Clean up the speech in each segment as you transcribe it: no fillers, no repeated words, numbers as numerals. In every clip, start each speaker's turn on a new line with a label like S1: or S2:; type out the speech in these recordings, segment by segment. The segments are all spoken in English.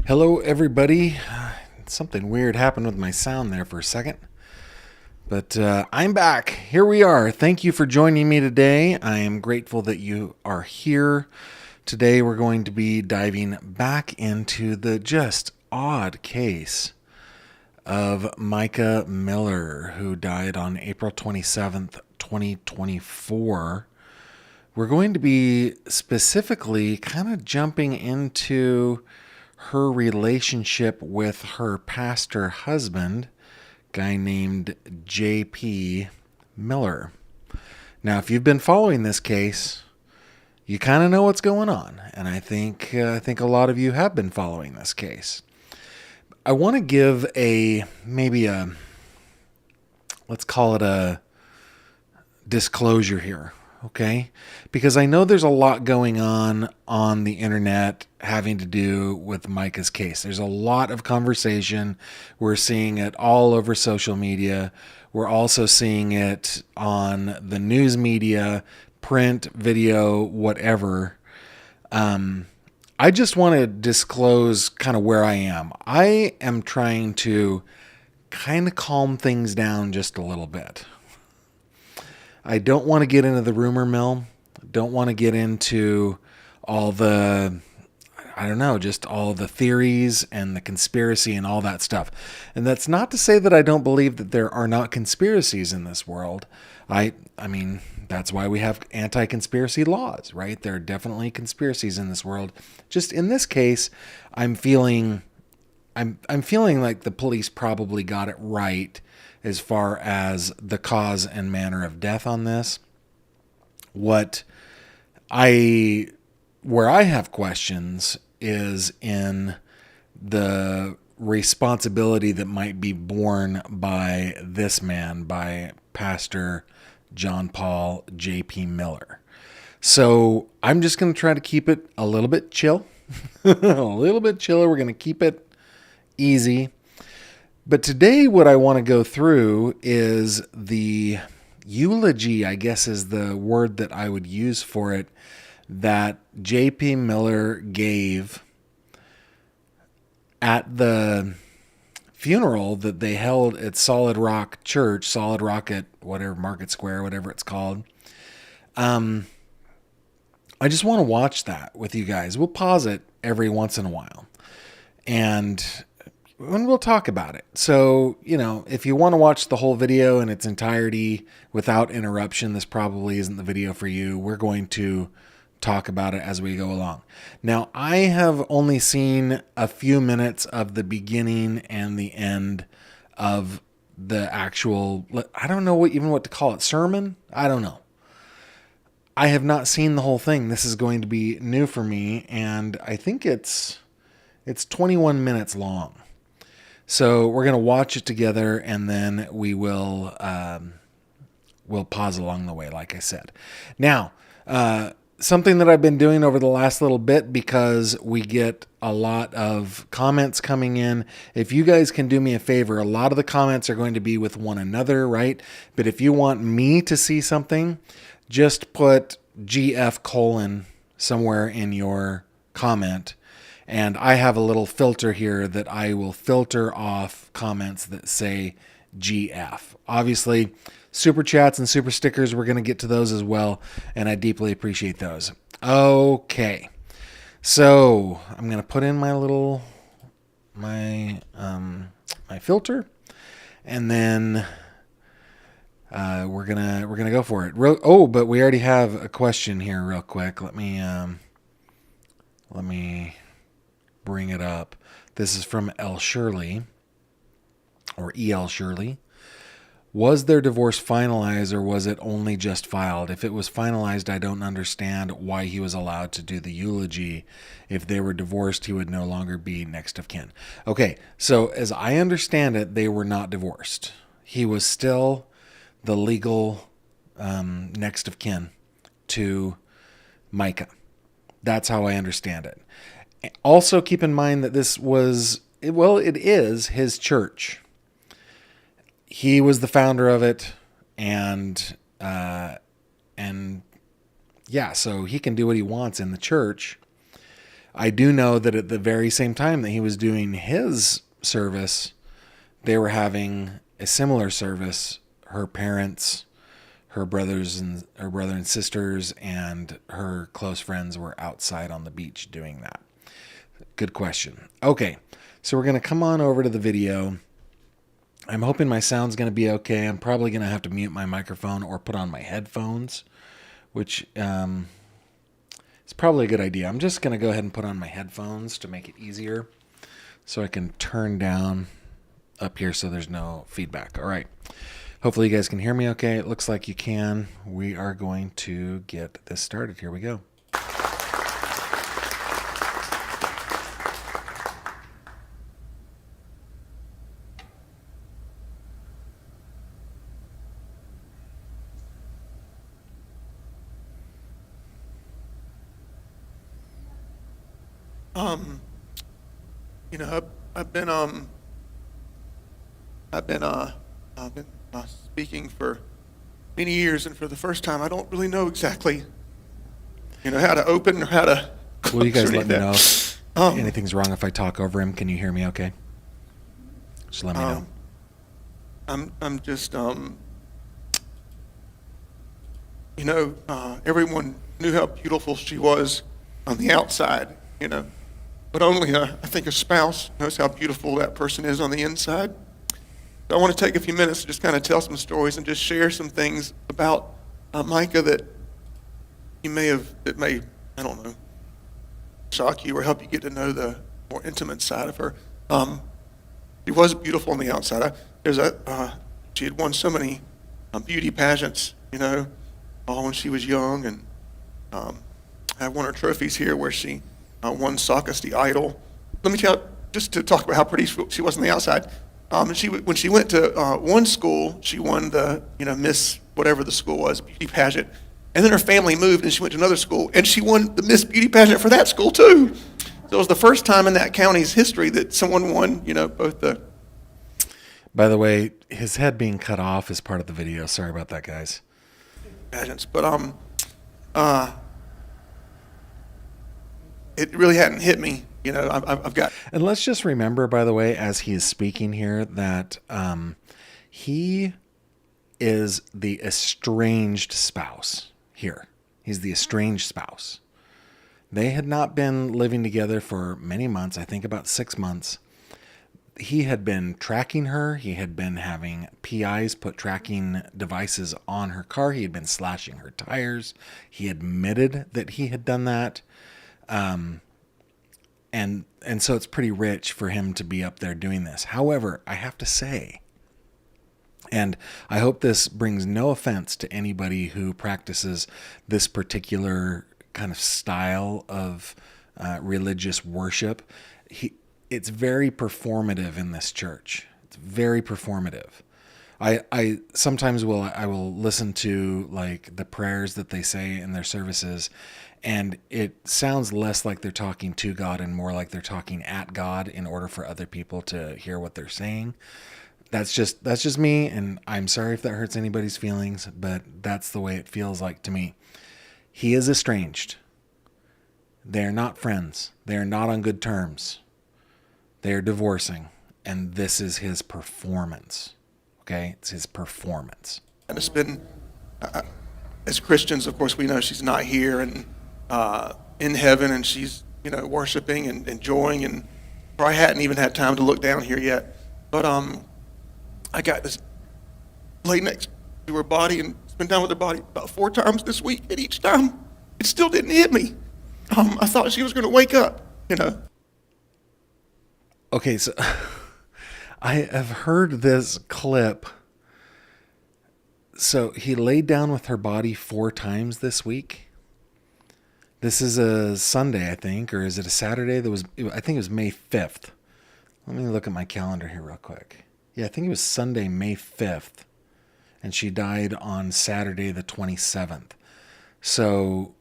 S1: Hello, everybody. Something weird happened with my sound there for a second. But I'm back. Here we are. Thank you for joining me today. I am grateful that you are here. Today we're going to be diving back into the just odd case of Mica Miller, who died on April 27th, 2024. We're going to be specifically kind of jumping into her relationship with her pastor husband, guy named J.P. Miller. Now, if you've been following this case, you kind of know what's going on, and I think a lot of you have been following this case. I want to give let's call it a disclosure here. Okay, because I know there's a lot going on the internet having to do with Mica's case. There's a lot of conversation. We're seeing it all over social media. We're also seeing it on the news media, print, video, whatever. I just want to disclose kind of where I am. I am trying to kind of calm things down just a little bit. I don't want to get into the rumor mill. Don't want to get into all the, just all the theories and the conspiracy and all that stuff. And that's not to say that I don't believe that there are not conspiracies in this world. I mean, that's why we have anti-conspiracy laws, right? There are definitely conspiracies in this world. Just in this case, I'm feeling like the police probably got it right as far as the cause and manner of death on this. Where I have questions is in the responsibility that might be borne by this man, by Pastor John Paul J.P. Miller. So I'm just going to try to keep it a little bit chill, a little bit chiller. We're going to keep it easy. But today what I want to go through is the eulogy, I guess is the word that I would use for it, that J.P. Miller gave at the funeral that they held at Solid Rock Church, Solid Rock at whatever, Market Square, whatever it's called. I just want to watch that with you guys. We'll pause it every once in a while. And we'll talk about it. So, if you want to watch the whole video in its entirety without interruption, this probably isn't the video for you. We're going to talk about it as we go along. Now, I have only seen a few minutes of the beginning and the end of the actual, I don't know what to call it, sermon? I don't know. I have not seen the whole thing. This is going to be new for me, and I think it's 21 minutes long. So we're going to watch it together, and then we will we'll pause along the way, like I said. Now, something that I've been doing over the last little bit, because we get a lot of comments coming in. If you guys can do me a favor, a lot of the comments are going to be with one another, right? But if you want me to see something, just put GF : somewhere in your comment. And I have a little filter here that I will filter off comments that say GF. Obviously, super chats and super stickers, we're going to get to those as well, and I deeply appreciate those. Okay. So, I'm going to put in my filter, and then we're going to go for it. But we already have a question here real quick. Let me bring it up. This is from L. Shirley, or E.L. Shirley. Was their divorce finalized, or was it only just filed? If it was finalized, I don't understand why he was allowed to do the eulogy. If they were divorced, he would no longer be next of kin. Okay, so as I understand it, they were not divorced. He was still the legal next of kin to Mica. That's how I understand it. Also, keep in mind that this was, it is his church. he was the founder of it, and and yeah, so he can do what he wants in the church. I do know that at the very same time that he was doing his service, they were having a similar service. Her parents, her brother and sisters, and her close friends were outside on the beach doing that. Good question. Okay, so we're going to come on over to the video. I'm hoping my sound's going to be okay. I'm probably going to have to mute my microphone or put on my headphones, which is probably a good idea. I'm just going to go ahead and put on my headphones to make it easier so I can turn down up here so there's no feedback. All right. Hopefully you guys can hear me okay. It looks like you can. We are going to get this started. Here we go.
S2: You know, I've been speaking for many years, and for the first time, I don't really know exactly, how to open or how to.
S1: Will you guys let me know if anything's wrong if I talk over him? Can you hear me okay? Just let me know.
S2: I'm just everyone knew how beautiful she was on the outside, but only I think a spouse knows how beautiful that person is on the inside. So I want to take a few minutes to just kind of tell some stories and just share some things about Mica that may, I don't know, shock you or help you get to know the more intimate side of her. She was beautiful on the outside. She had won so many beauty pageants, all when she was young, and I have one of her trophies here where she won Saucus the Idol. Let me tell you, just to talk about how pretty she was on the outside. When she went to one school, she won the Miss whatever the school was, beauty pageant, and then her family moved and she went to another school and she won the Miss Beauty pageant for that school too. So it was the first time in that county's history that someone won, both the.
S1: By the way, his head being cut off is part of the video. Sorry about that, guys.
S2: Pageants, but it really hadn't hit me. I've got.
S1: And let's just remember, by the way, as he is speaking here, that he is the estranged spouse here. He's the estranged spouse. They had not been living together for many months, I think about 6 months. He had been tracking her. He had been having PIs put tracking devices on her car. He had been slashing her tires. He admitted that he had done that. And so it's pretty rich for him to be up there doing this. However, I have to say, and I hope this brings no offense to anybody who practices this particular kind of style of religious worship, it's very performative in this church. It's very performative. I sometimes will listen to like the prayers that they say in their services, and it sounds less like they're talking to God and more like they're talking at God in order for other people to hear what they're saying. That's just me, and I'm sorry if that hurts anybody's feelings, but that's the way it feels like to me. He is estranged. They're not friends. They're not on good terms. They're divorcing, and this is his performance. Okay? It's his performance.
S2: And it's been, as Christians, of course, we know she's not here and in heaven, and she's, worshiping and enjoying, and probably hadn't even had time to look down here yet. But I got this lay next to her body and spent time with her body about 4 times this week, and each time it still didn't hit me. I thought she was going to wake up,
S1: Okay, so I have heard this clip. So he laid down with her body 4 times this week. This is a Sunday, I think, or is it a Saturday? I think it was May 5th. Let me look at my calendar here real quick. Yeah, I think it was Sunday, May 5th, and she died on Saturday the 27th. So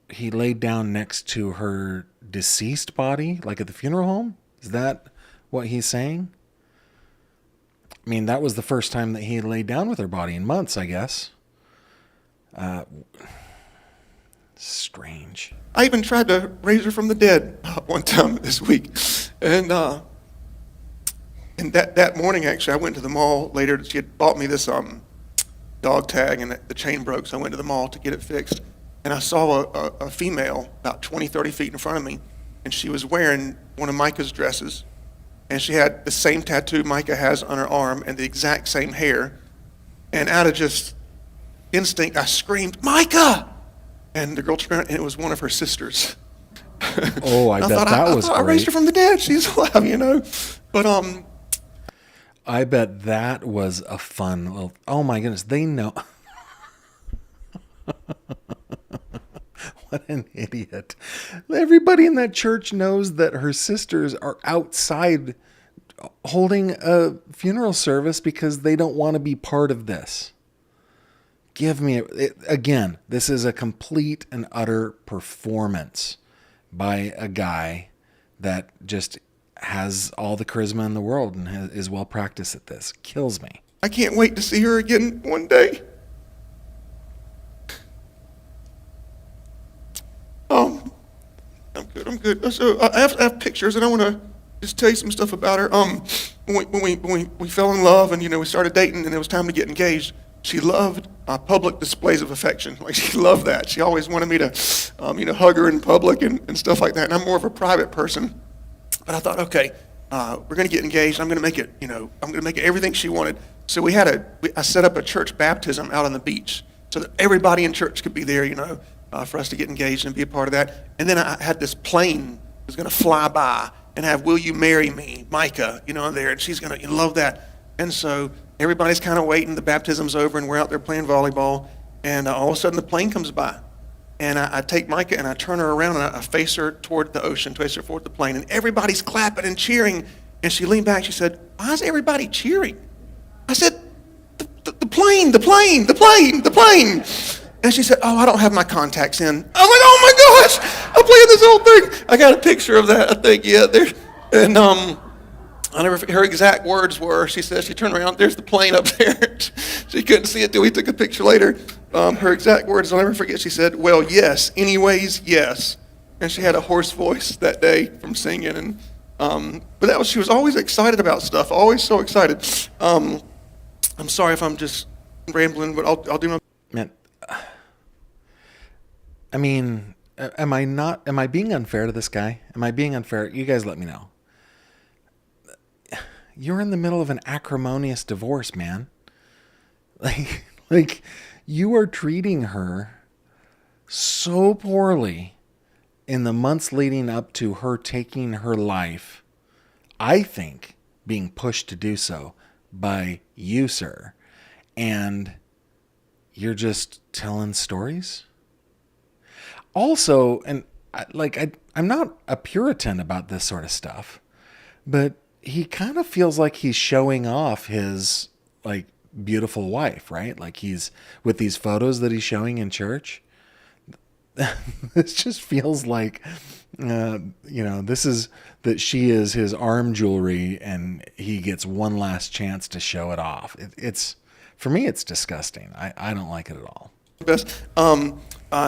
S1: he laid down next to her deceased body, like at the funeral home? Is that what he's saying? I mean, that was the first time that he laid down with her body in months, I guess. Strange.
S2: I even tried to raise her from the dead one time this week. And that morning, actually, I went to the mall later. She had bought me this dog tag, and the chain broke, so I went to the mall to get it fixed. And I saw a female about 20, 30 feet in front of me, and she was wearing one of Mica's dresses. And she had the same tattoo Mica has on her arm and the exact same hair. And out of just instinct, I screamed, "Mica!" And the girl turned around, and it was one of her sisters.
S1: Oh, I bet that was great.
S2: I raised her from the dead. She's alive, you know. But
S1: I bet that was a fun little. Oh my goodness, they know. What an idiot! Everybody in that church knows that her sisters are outside holding a funeral service because they don't want to be part of this. Give me again. This is a complete and utter performance by a guy that just has all the charisma in the world and is well practiced at this. Kills me.
S2: I can't wait to see her again one day. I'm good. So I have pictures, and I want to just tell you some stuff about her. When we fell in love, and we started dating, and it was time to get engaged. She loved public displays of affection. Like, she loved that. She always wanted me to, hug her in public and stuff like that. And I'm more of a private person. But I thought, okay, we're going to get engaged. I'm going to make it, I'm going to make it everything she wanted. So I set up a church baptism out on the beach so that everybody in church could be there, for us to get engaged and be a part of that. And then I had this plane that was going to fly by and have "Will you marry me?" Mica, there, and she's going to love that. And so everybody's kind of waiting. The baptism's over, and we're out there playing volleyball. And all of a sudden, the plane comes by. And I take Mica, and I turn her around, and I face her toward the ocean, face her toward the plane. And everybody's clapping and cheering. And she leaned back. She said, "Why is everybody cheering?" I said, the plane, the plane, the plane, the plane. And she said, "Oh, I don't have my contacts in." I'm like, "Oh my gosh, I'm playing this whole thing." I got a picture of that, I think, there. And her exact words were, she said, she turned around, "There's the plane up there." She couldn't see it till we took a picture later. Her exact words, I'll never forget, she said, "Well, yes, anyways, yes." And she had a hoarse voice that day from singing. But she was always excited about stuff, always so excited. I'm sorry if I'm just rambling, but I'll do my...
S1: Man, I mean, am I being unfair to this guy? Am I being unfair? You guys let me know. You're in the middle of an acrimonious divorce, man. Like you are treating her so poorly in the months leading up to her taking her life. I think being pushed to do so by you, sir. And you're just telling stories? Also, and I'm not a Puritan about this sort of stuff, but he kind of feels like he's showing off his beautiful wife, right? Like he's with these photos that he's showing in church. This just feels like, this is that she is his arm jewelry and he gets one last chance to show it off. It's for me, it's disgusting. I don't like it at all.
S2: Best.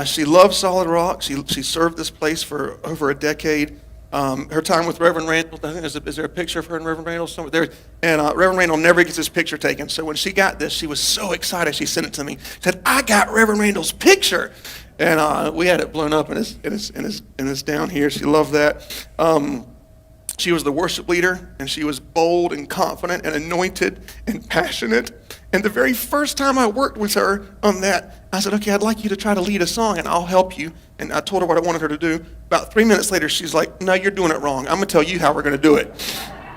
S2: She loved Solid Rock. She served this place for over a decade. Her time with Reverend Randall, I think is there a picture of her and Reverend Randall somewhere there? And Reverend Randall never gets his picture taken. So when she got this, she was so excited. She sent it to me. She said, "I got Reverend Randall's picture," and we had it blown up and it's down here. She loved that. She was the worship leader, and she was bold and confident and anointed and passionate. And the very first time I worked with her on that, I said, "Okay, I'd like you to try to lead a song, and I'll help you." And I told her what I wanted her to do. About 3 minutes later, she's like, "No, you're doing it wrong. I'm going to tell you how we're going to do it."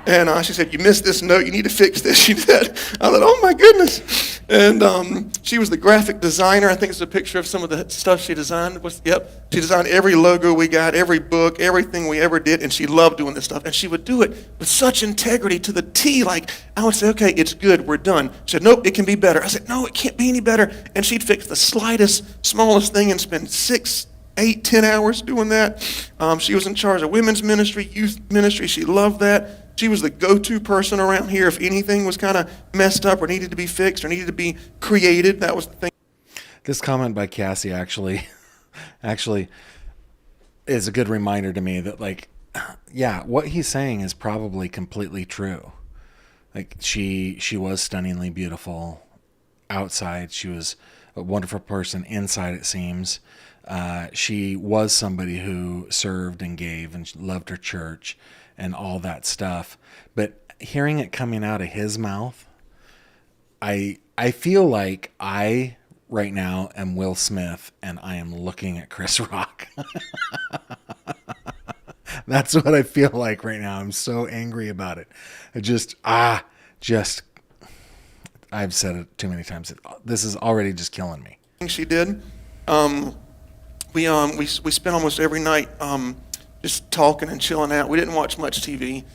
S2: And she said, "You missed this note. You need to fix this." She did. I thought, "Oh, my goodness." And she was the graphic designer. I think it's a picture of some of the stuff she designed. Yep. She designed every logo we got, every book, everything we ever did, and she loved doing this stuff. And she would do it with such integrity to the T. Like, I would say, "Okay, it's good. We're done." She said, "Nope, it can be better." I said, "No, it can't be any better." And she'd fix the slightest, smallest thing and spend 6, 8, 10 hours doing that. She was in charge of women's ministry, youth ministry. She loved that. She was the go-to person around here if anything was kind of messed up or needed to be fixed or needed to be created. That was the thing.
S1: This comment by Cassie actually is a good reminder to me that, like, yeah, what he's saying is probably completely true. Like, she was stunningly beautiful outside. She was a wonderful person inside, it seems. She was somebody who served and gave and loved her church and all that stuff. But hearing it coming out of his mouth, I feel like I right now am Will Smith and I am looking at Chris Rock. That's what I feel like right now. I'm so angry about it. I've said it too many times. This is already just killing me.
S2: She did. We spent almost every night just talking and chilling out. We didn't watch much TV.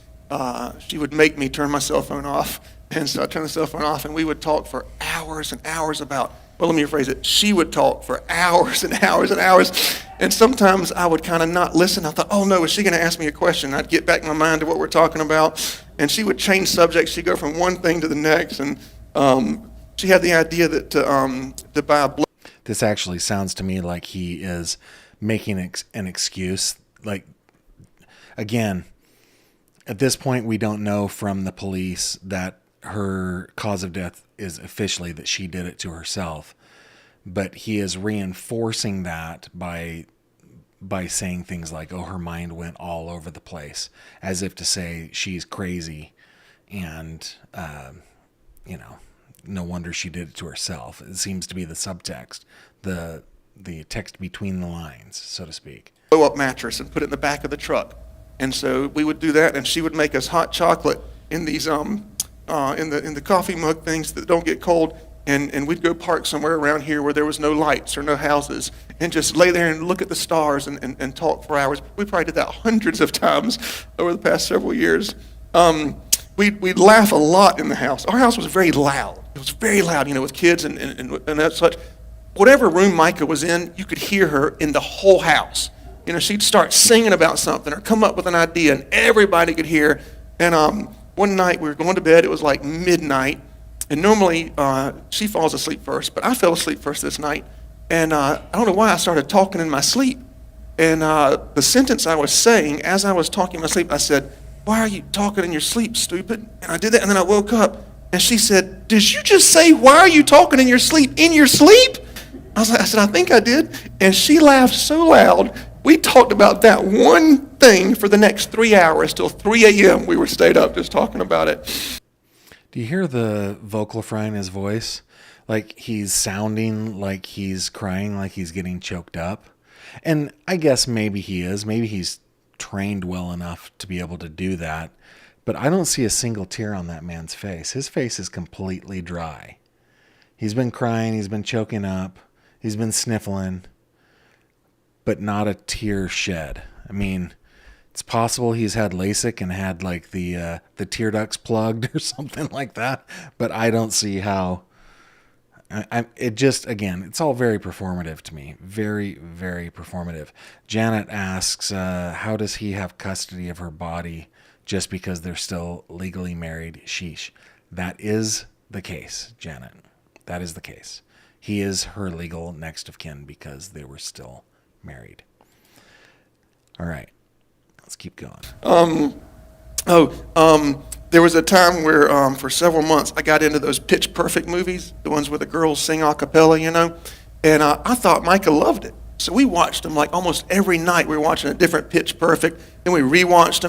S2: She would make me turn my cell phone off, and so I turned the cell phone off, and we would talk for hours and hours about. Well, let me rephrase it. She would talk for hours and hours and hours, and sometimes I would kind of not listen. I thought, oh no, is she going to ask me a question? I'd get back in my mind to what we're talking about, and she would change subjects. She'd go from one thing to the next, and she had the idea that to buy a blood.
S1: This actually sounds to me like he is making an excuse. Like, again, at this point, we don't know from the police that her cause of death is officially that she did it to herself. But he is reinforcing that by saying things like, oh, her mind went all over the place, as if to say she's crazy and, no wonder she did it to herself. It seems to be the subtext, the text between the lines, so to speak.
S2: Blow-up mattress and put it in the back of the truck. And so we would do that, and she would make us hot chocolate in these in the coffee mug things that don't get cold, and we'd go park somewhere around here where there was no lights or no houses, and just lay there and look at the stars and talk for hours. We probably did that hundreds of times over the past several years. We'd laugh a lot in the house. Our house was very loud. It was very loud, with kids and that such. Whatever room Mica was in, you could hear her in the whole house. She'd start singing about something or come up with an idea, and everybody could hear. And one night we were going to bed. It was like midnight, and normally she falls asleep first, but I fell asleep first this night. And I don't know why I started talking in my sleep. And the sentence I was saying as I was talking in my sleep, I said, "Why are you talking in your sleep, stupid?" And I did that, and then I woke up, and she said, "Did you just say, why are you talking in your sleep, in your sleep?" I said, "I think I did." And she laughed so loud. We talked about that one thing for the next 3 hours till 3 a.m. We were stayed up just talking about it.
S1: Do you hear the vocal fry in his voice? Like he's sounding like he's crying, like he's getting choked up. And I guess maybe he is. Maybe he's trained well enough to be able to do that. But I don't see a single tear on that man's face. His face is completely dry. He's been crying. He's been choking up. He's been sniffling. But not a tear shed. I mean, it's possible he's had LASIK and had like the tear ducts plugged or something like that. But I don't see how. It's all very performative to me. Very, very performative. Janet asks, how does he have custody of her body just because they're still legally married? Sheesh. That is the case, Janet. That is the case. He is her legal next of kin because they were still married. All right. Let's keep going. There was a time where for several months I got into those Pitch Perfect movies, the ones where the girls sing a cappella, and I thought Mica loved it. So we watched them like almost every night. We were watching a different Pitch Perfect, and we rewatched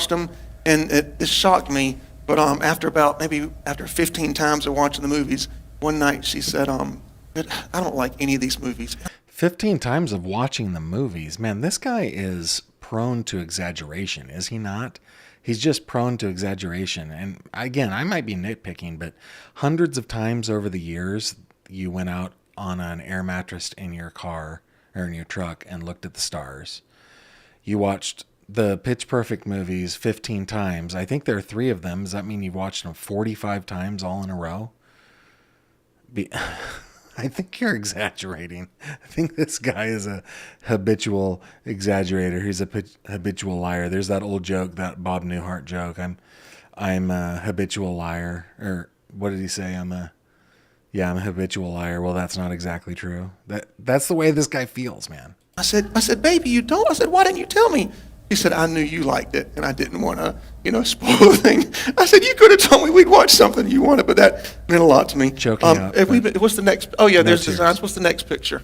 S1: them, and it shocked me. But after 15 times of watching the movies, one night she said, "I don't like any of these movies." 15 times of watching the movies. Man, this guy is prone to exaggeration, is he not? He's just prone to exaggeration. And again, I might be nitpicking, but hundreds of times over the years, you went out on an air mattress in your car or in your truck and looked at the stars. You watched the Pitch Perfect movies 15 times. I think there are 3 of them. Does that mean you've watched them 45 times all in a row? I think you're exaggerating. I think this guy is a habitual exaggerator. He's a habitual liar. There's that old joke, that Bob Newhart joke. I'm a habitual liar. Or what did he say? I'm a habitual liar. Well, that's not exactly true. That's the way this guy feels, man.
S2: I said, baby, you don't? I said, why didn't you tell me? He said, I knew you liked it, and I didn't want to, spoil the thing. I said, you could have told me we'd watch something you wanted, but that meant a lot to me.
S1: Choking up.
S2: What's the next? Oh, yeah, there's designs. What's the next picture?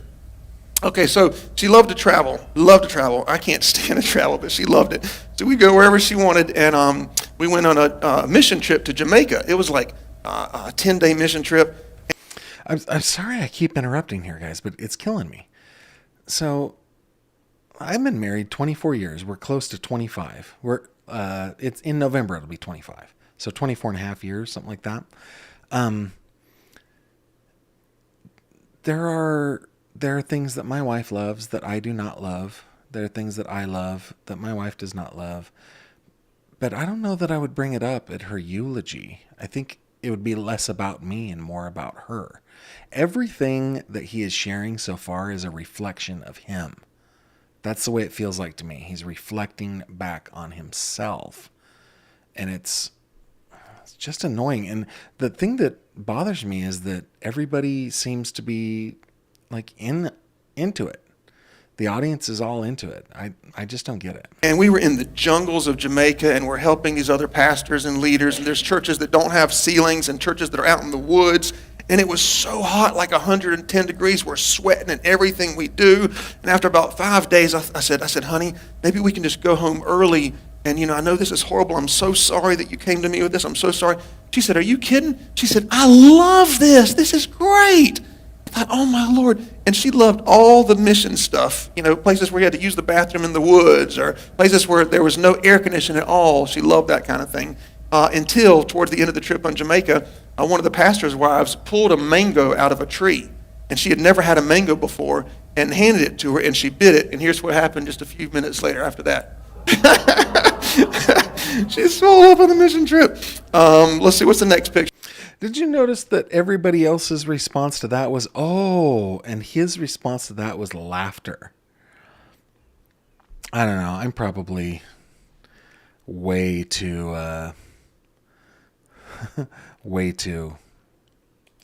S2: Okay, so she loved to travel. I can't stand to travel, but she loved it. So we'd go wherever she wanted, and we went on a mission trip to Jamaica. It was like a 10-day mission trip.
S1: I'm sorry I keep interrupting here, guys, but it's killing me. So I've been married 24 years. We're close to 25. It's in November. It'll be 25. So 24 and a half years, something like that. There are things that my wife loves that I do not love. There are things that I love that my wife does not love. But I don't know that I would bring it up at her eulogy. I think it would be less about me and more about her. Everything that he is sharing so far is a reflection of him. That's the way it feels like to me. He's reflecting back on himself. And it's just annoying. And the thing that bothers me is that everybody seems to be like into it. The audience is all into it. I just don't get it.
S2: And we were in the jungles of Jamaica, and we're helping these other pastors and leaders. And there's churches that don't have ceilings and churches that are out in the woods. And it was so hot, like 110 degrees. We're sweating in everything we do. And after about 5 days, I said, honey, maybe we can just go home early. And, I know this is horrible. I'm so sorry that you came to me with this. I'm so sorry. She said, are you kidding? She said, I love this. This is great. I thought, oh, my Lord. And she loved all the mission stuff, places where you had to use the bathroom in the woods or places where there was no air conditioning at all. She loved that kind of thing. Until towards the end of the trip on Jamaica, one of the pastor's wives pulled a mango out of a tree. And she had never had a mango before and handed it to her, and she bit it. And here's what happened just a few minutes later after that. She swole up on the mission trip. Let's see, what's the next picture?
S1: Did you notice that everybody else's response to that was, oh, and his response to that was laughter? I don't know. I'm probably way too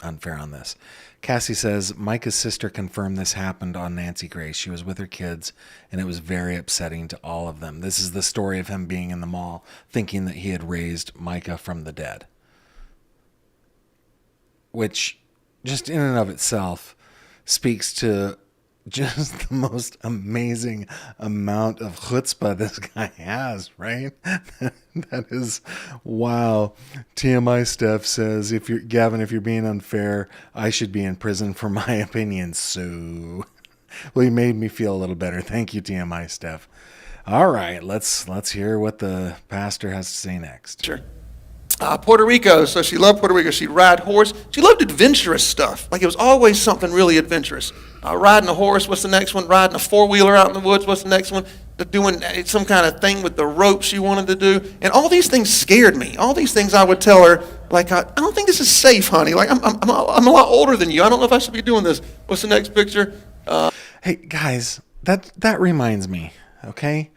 S1: unfair on this. Cassie says, Mica's sister confirmed this happened on Nancy Grace. She was with her kids, and it was very upsetting to all of them. This is the story of him being in the mall, thinking that he had raised Mica from the dead. Which, just in and of itself, speaks to just the most amazing amount of chutzpah this guy has, right? That is, wow. TMI Steph says, if you're being unfair, I should be in prison for my opinion. So, well, you made me feel a little better. Thank you, TMI Steph. All right, let's hear what the pastor has to say next.
S2: Sure. Puerto Rico. So she loved Puerto Rico. She'd ride horse. She loved adventurous stuff. Like it was always something really adventurous. Riding a horse. What's the next one? Riding a four-wheeler out in the woods. What's the next one? Doing some kind of thing with the rope she wanted to do. And all these things scared me. All these things I would tell her, like, I don't think this is safe, honey. Like, I'm a lot older than you. I don't know if I should be doing this. What's the next picture?
S1: Hey, guys, that reminds me, okay?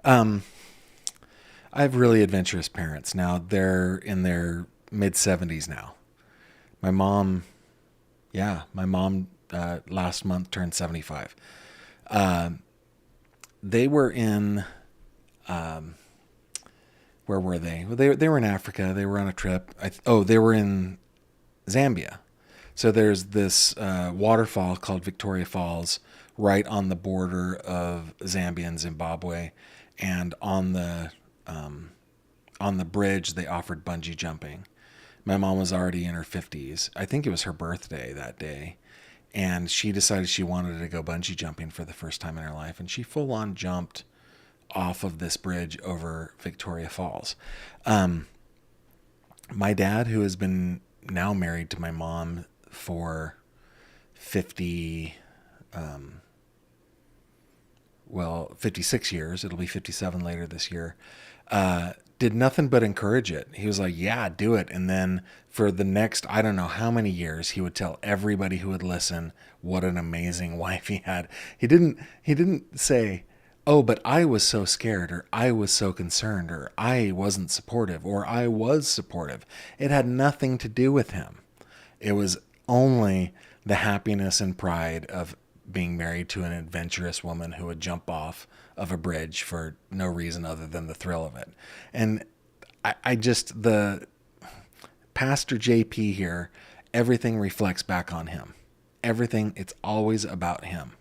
S1: I have really adventurous parents now. They're in their mid-70s now. My mom last month turned 75. They were in, where were they? Well, they were in Africa. They were on a trip. They were in Zambia. So there's this waterfall called Victoria Falls right on the border of Zambia and Zimbabwe. And on the bridge, they offered bungee jumping. My mom was already in her 50s. I think it was her birthday that day. And she decided she wanted to go bungee jumping for the first time in her life. And she full on jumped off of this bridge over Victoria Falls. My dad, who has been now married to my mom for 56 years, it'll be 57 later this year, did nothing but encourage it. He was like, yeah, do it. And then for the next, I don't know how many years, he would tell everybody who would listen what an amazing wife he had. He didn't say, oh, but I was so scared, or I was so concerned, or I wasn't supportive, or I was supportive. It had nothing to do with him. It was only the happiness and pride of being married to an adventurous woman who would jump off of a bridge for no reason other than the thrill of it. And I just, the Pastor JP here, everything reflects back on him. Everything, it's always about him.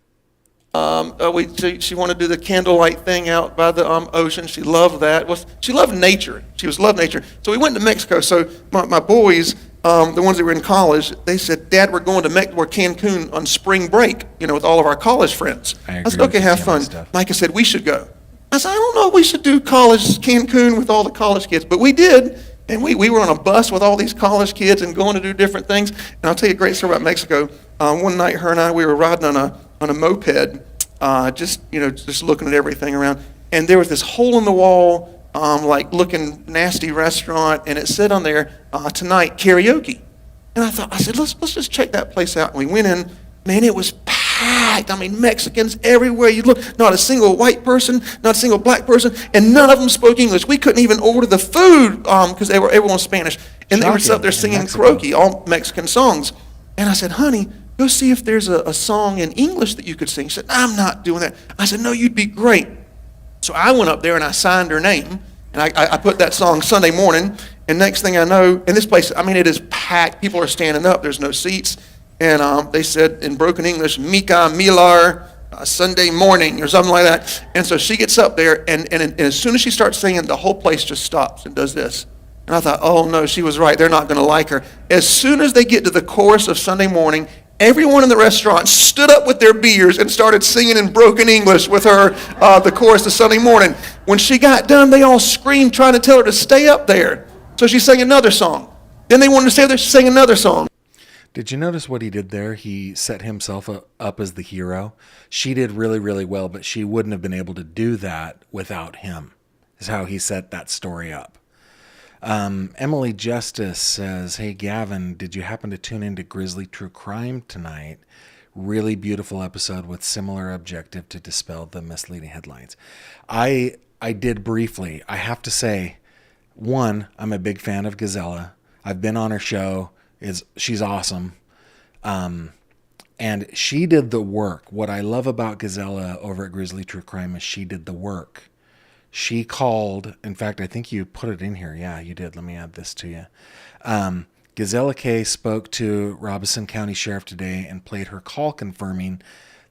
S2: She wanted to do the candlelight thing out by the ocean. She loved that. She loved nature. Loved nature. So we went to Mexico. So my boys, the ones that were in college, they said, Dad, we're going to Cancun on spring break, with all of our college friends. I said, okay, have fun. Micah said, we should go. I said, I don't know if we should do Cancun with all the college kids, but we did. And we were on a bus with all these college kids and going to do different things. And I'll tell you a great story about Mexico. One night, her and I, we were riding on a moped, just looking at everything around. And there was this hole in the wall, looking nasty restaurant, and it said on there, tonight, karaoke. And I said, let's just check that place out. And we went in, man, it was packed. I mean, Mexicans everywhere. You look, not a single white person, not a single black person, and none of them spoke English. We couldn't even order the food because everyone was Spanish. And they were up there singing karaoke, all Mexican songs. And I said, honey, go see if there's a song in English that you could sing. She said, I'm not doing that. I said, no, you'd be great. So I went up there and I signed her name, and I put that song Sunday morning, and next thing I know, in this place, I mean, it is packed. People are standing up. There's no seats. And they said in broken English, Mica, Milar, Sunday morning, or something like that. And so she gets up there, and as soon as she starts singing, the whole place just stops and does this. And I thought, oh, no, she was right. They're not going to like her. As soon as they get to the chorus of Sunday morning, everyone in the restaurant stood up with their beers and started singing in broken English with her the chorus of Sunday morning. When she got done, they all screamed, trying to tell her to stay up there. So she sang another song. Then they wanted to stay up there. She sang another song.
S1: Did you notice what he did there? He set himself up as the hero. She did really, really well, but she wouldn't have been able to do that without him, is how he set that story up. Emily Justice says, hey, Gavin, did you happen to tune into Grizzly True Crime tonight? Really beautiful episode with similar objective to dispel the misleading headlines. I did briefly. I have to say, one, I'm a big fan of Gazella. I've been on her show. She's awesome. And she did the work. What I love about Gazella over at Grizzly True Crime is she did the work. She called, in fact, I think you put it in here. Yeah, you did. Let me add this to you. Gazella K spoke to Robeson County Sheriff today and played her call confirming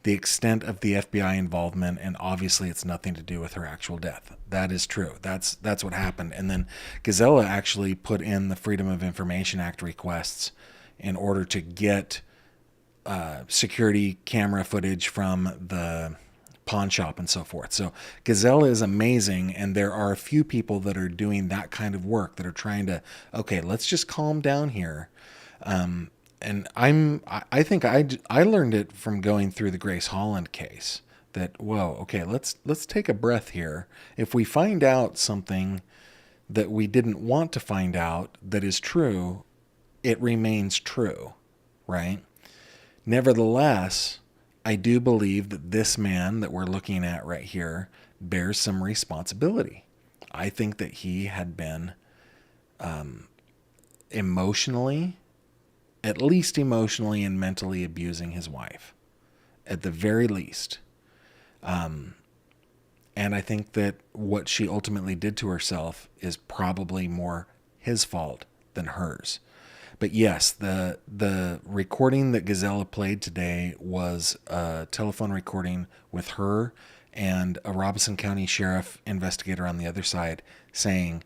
S1: the extent of the FBI involvement, and obviously it's nothing to do with her actual death. That is true. That's what happened. And then Gazella actually put in the Freedom of Information Act requests in order to get security camera footage from the pawn shop and so forth. So Gazella is amazing, and there are a few people that are doing that kind of work that are trying to, okay, let's just calm down here. And I think I learned it from going through the Grace Holland case that, whoa, okay, let's take a breath here. If we find out something that we didn't want to find out that is true, it remains true, right? Nevertheless, I do believe that this man that we're looking at right here bears some responsibility. I think that he had been emotionally, at least emotionally and mentally abusing his wife, at the very least. And I think that what she ultimately did to herself is probably more his fault than hers. But yes, the recording that Gazella played today was a telephone recording with her and a Robeson County Sheriff investigator on the other side saying,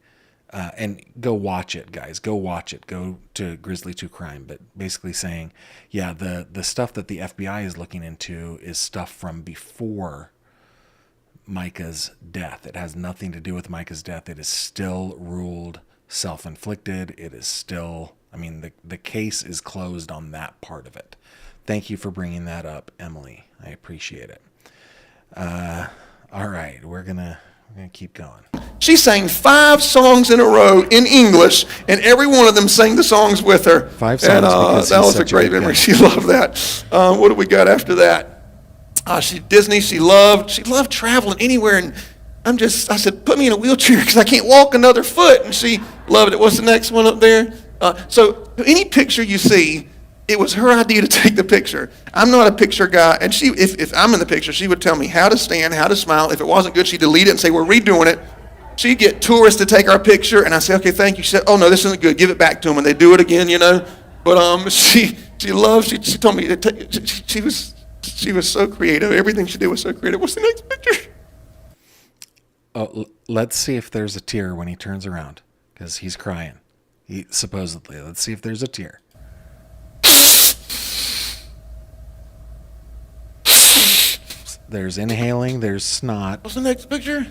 S1: and go watch it, guys. Go watch it. Go to Grizzly 2 Crime. But basically saying, yeah, the stuff that the FBI is looking into is stuff from before Mica's death. It has nothing to do with Mica's death. It is still ruled self-inflicted. It is still, I mean, the case is closed on that part of it. Thank you for bringing that up, Emily. I appreciate it. All right, we're gonna I'm going to keep going.
S2: She sang 5 songs in a row in English, and every one of them sang the songs with her.
S1: 5 songs because
S2: that
S1: he's
S2: was a
S1: such a
S2: great
S1: good
S2: memory.
S1: guy.
S2: She loved that. What do we got after that? Disney. She loved traveling anywhere, and I said, put me in a wheelchair because I can't walk another foot, and she loved it. What's the next one up there? So any picture you see, it was her idea to take the picture. I'm not a picture guy, and if I'm in the picture, she would tell me how to stand, how to smile. If it wasn't good, she'd delete it and say, we're redoing it. She'd get tourists to take our picture, and I say, okay, thank you. She said, oh, no, this isn't good. Give it back to them, and they do it again, But she told me, she was so creative. Everything she did was so creative. What's the next picture?
S1: Oh, let's see if there's a tear when he turns around, because he's crying. Supposedly. Let's see if there's a tear. There's inhaling. There's snot.
S2: What's the next picture?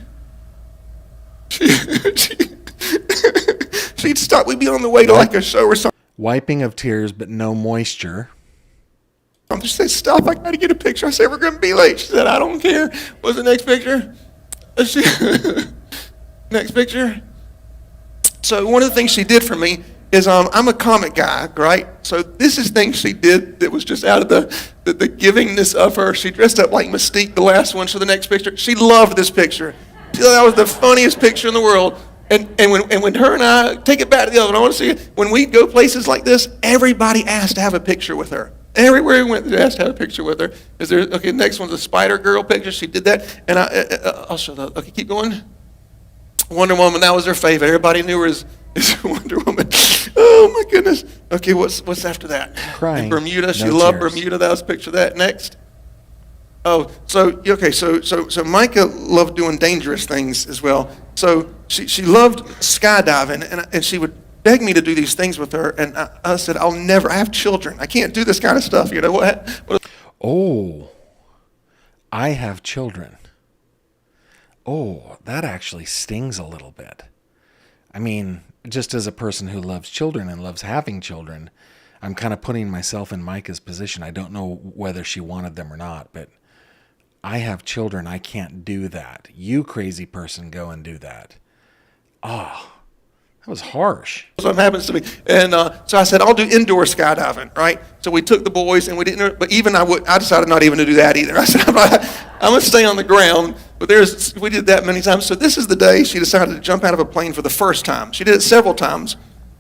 S2: She'd stop. We'd be on the way to like a show or something.
S1: Wiping of tears, but no moisture.
S2: I'm just saying, stop. I got to get a picture. I said, we're going to be late. She said, I don't care. What's the next picture? Next picture. So one of the things she did for me is I'm a comic guy, right? So this is things she did that was just out of the givingness of her. She dressed up like Mystique, the last one. So the next picture, she loved this picture. She thought that was the funniest picture in the world. And when her and I take it back to the other one, I want to see it. When we go places like this, everybody asked to have a picture with her. Everywhere we went, they asked to have a picture with her. Okay, next one's a Spider Girl picture. She did that, and I'll show that. Okay, keep going. Wonder Woman, that was her favorite. Everybody knew her as Wonder Woman. Oh my goodness. Okay, what's after that?
S1: Crying.
S2: In Bermuda, she
S1: No
S2: loved
S1: tears.
S2: Bermuda. That was a picture of that. Next. Oh, so Mica loved doing dangerous things as well. So she loved skydiving, and she would beg me to do these things with her, and I said, I have children. I can't do this kind of stuff. What?
S1: Oh, I have children. Oh, that actually stings a little bit. I mean, just as a person who loves children and loves having children, I'm kind of putting myself in Micah's position. I don't know whether she wanted them or not, but I have children. I can't do that. You crazy person, go and do that. Oh, that was harsh.
S2: What happens to me. And so I said, I'll do indoor skydiving, right? So we took the boys, and we didn't, but even I decided not even to do that either. I said, I'm going to stay on the ground. But we did that many times. So this is the day she decided to jump out of a plane for the first time. She did it several times.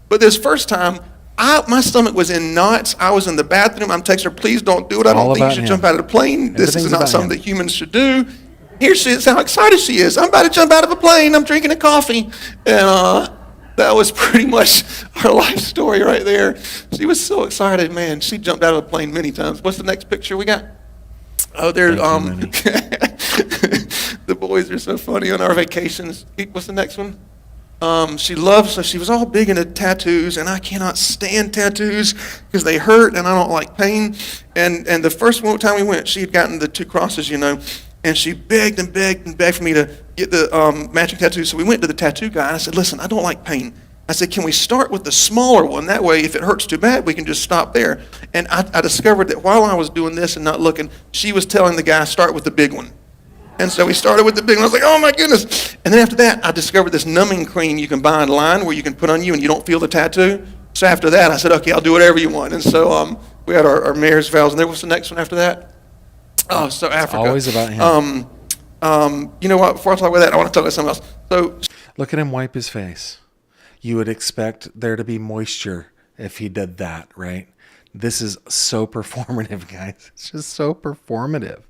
S2: But this first time, my stomach was in knots. I was in the bathroom. I'm texting her, please don't do it. I don't think you should jump out of the plane. This is not something that humans should do. Here she is, how excited she is. I'm about to jump out of a plane. I'm drinking a coffee. And that was pretty much her life story right there. she was so excited, man. She jumped out of a plane many times. What's the next picture we got? Oh, there's the boys are so funny on our vacations. What's the next one? She was all big into tattoos, and I cannot stand tattoos because they hurt and I don't like pain. And the first time we went, she had gotten the 2 crosses, and she begged and begged and begged for me to get the matching tattoos. So we went to the tattoo guy, and I said, listen, I don't like pain. I said, can we start with the smaller one? That way, if it hurts too bad, we can just stop there. And I discovered that while I was doing this and not looking, she was telling the guy, start with the big one. And so we started with the big one. I was like, oh my goodness. And then after that, I discovered this numbing cream you can buy online where you can put on you and you don't feel the tattoo. So after that, I said, okay, I'll do whatever you want. And so we had our mayor's vows. And there was the next one after that. Oh, so Africa.
S1: Always about him.
S2: You know what? Before I talk about that, I want to talk about something else. So
S1: look at him wipe his face. You would expect there to be moisture if he did that, right? This is so performative, guys. It's just so performative.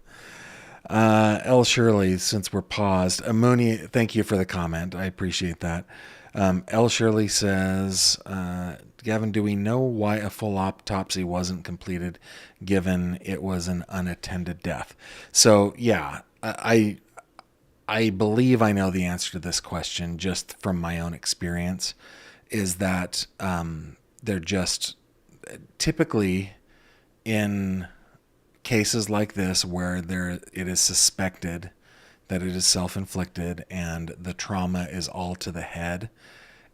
S1: L. Shirley, since we're paused. Mooney, thank you for the comment. I appreciate that. L. Shirley says, Gavin, do we know why a full autopsy wasn't completed given it was an unattended death? So, yeah, I believe I know the answer to this question just from my own experience, is that they're just typically in cases like this where it is suspected that it is self-inflicted and the trauma is all to the head,